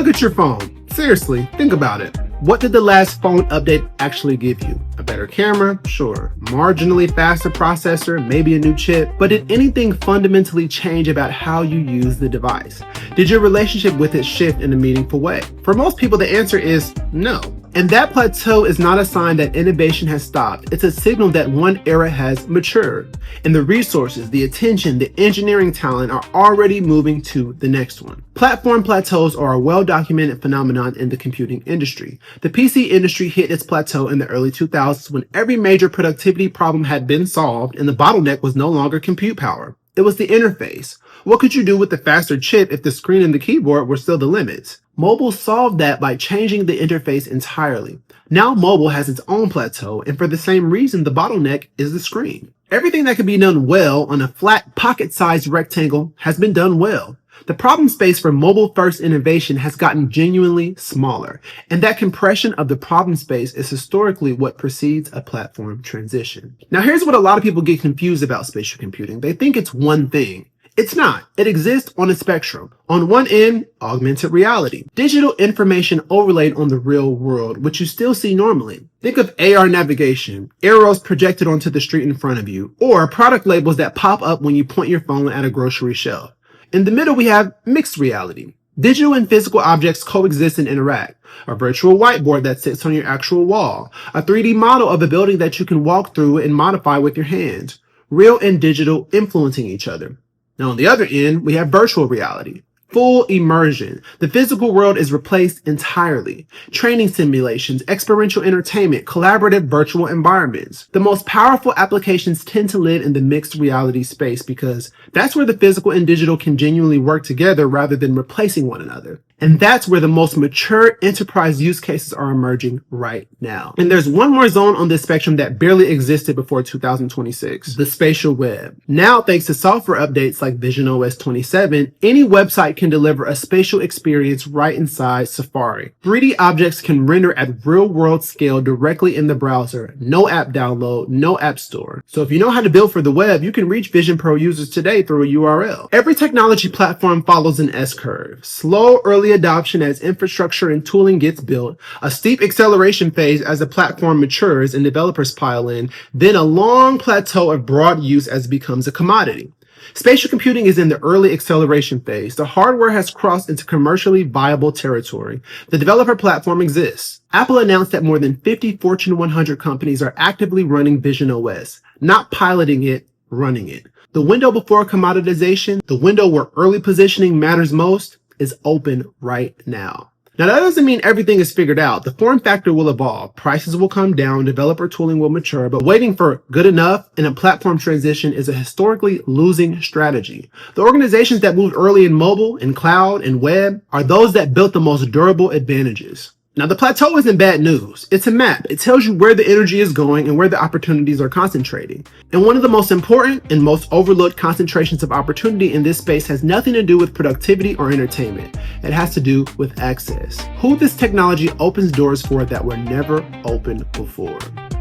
Look at your phone. Seriously, think about it. What did the last phone update actually give you? A better camera? Sure. Marginally faster processor, maybe a new chip. But did anything fundamentally change about how you use the device? Did your relationship with it shift in a meaningful way? For most people, the answer is no. And that plateau is not a sign that innovation has stopped. It's a signal that one era has matured. And the resources, the attention, the engineering talent are already moving to the next one. Platform plateaus are a well-documented phenomenon in the computing industry. The PC industry hit its plateau in the early 2000s when every major productivity problem had been solved and the bottleneck was no longer compute power. It was the interface. What could you do with the faster chip if the screen and the keyboard were still the limits? Mobile solved that by changing the interface entirely. Now mobile has its own plateau, and for the same reason, the bottleneck is the screen. Everything that can be done well on a flat pocket-sized rectangle has been done well. The problem space for mobile-first innovation has gotten genuinely smaller, and that compression of the problem space is historically what precedes a platform transition. Now here's what a lot of people get confused about spatial computing. They think it's one thing. It's not. It exists on a spectrum. On one end, augmented reality. Digital information overlaid on the real world, which you still see normally. Think of AR navigation, arrows projected onto the street in front of you, or product labels that pop up when you point your phone at a grocery shelf. In the middle, we have mixed reality. Digital and physical objects coexist and interact. A virtual whiteboard that sits on your actual wall. A 3D model of a building that you can walk through and modify with your hands. Real and digital influencing each other. Now on the other end, we have virtual reality. Full immersion. The physical world is replaced entirely. Training simulations, experiential entertainment, collaborative virtual environments. The most powerful applications tend to live in the mixed reality space because that's where the physical and digital can genuinely work together rather than replacing one another. And that's where the most mature enterprise use cases are emerging right now. And there's one more zone on this spectrum that barely existed before 2026, the spatial web. Now, thanks to software updates like visionOS 27, any website can deliver a spatial experience right inside Safari. 3D objects can render at real-world scale directly in the browser. No app download, no app store. So if you know how to build for the web, you can reach Vision Pro users today through a URL. Every technology platform follows an S-curve. Slow, early adoption as infrastructure and tooling gets built, a steep acceleration phase as the platform matures and developers pile in, then a long plateau of broad use as it becomes a commodity. Spatial computing is in the early acceleration phase. The hardware has crossed into commercially viable territory. The developer platform exists. Apple announced that more than 50 Fortune 100 companies are actively running visionOS, not piloting it, running it. The window before commoditization, the window where early positioning matters most, is open right now. Now that doesn't mean everything is figured out. The form factor will evolve, prices will come down, developer tooling will mature, but waiting for good enough in a platform transition is a historically losing strategy. The organizations that moved early in mobile, in cloud, and web are those that built the most durable advantages. Now the plateau isn't bad news. It's a map. It tells you where the energy is going and where the opportunities are concentrating. And one of the most important and most overlooked concentrations of opportunity in this space has nothing to do with productivity or entertainment. It has to do with access. Who this technology opens doors for that were never open before.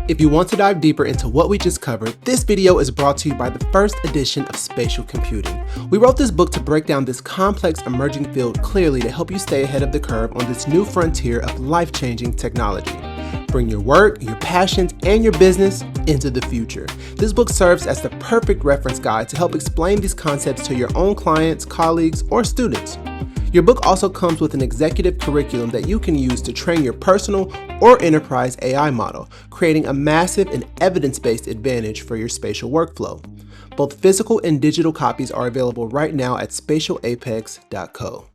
If you want to dive deeper into what we just covered, this video is brought to you by the first edition of Spatial Computing. We wrote this book to break down this complex emerging field clearly to help you stay ahead of the curve on this new frontier of life-changing technology. Bring your work, your passions, and your business into the future. This book serves as the perfect reference guide to help explain these concepts to your own clients, colleagues, or students. Your book also comes with an executive curriculum that you can use to train your personal or enterprise AI model, creating a massive and evidence-based advantage for your spatial workflow. Both physical and digital copies are available right now at spatialapex.co.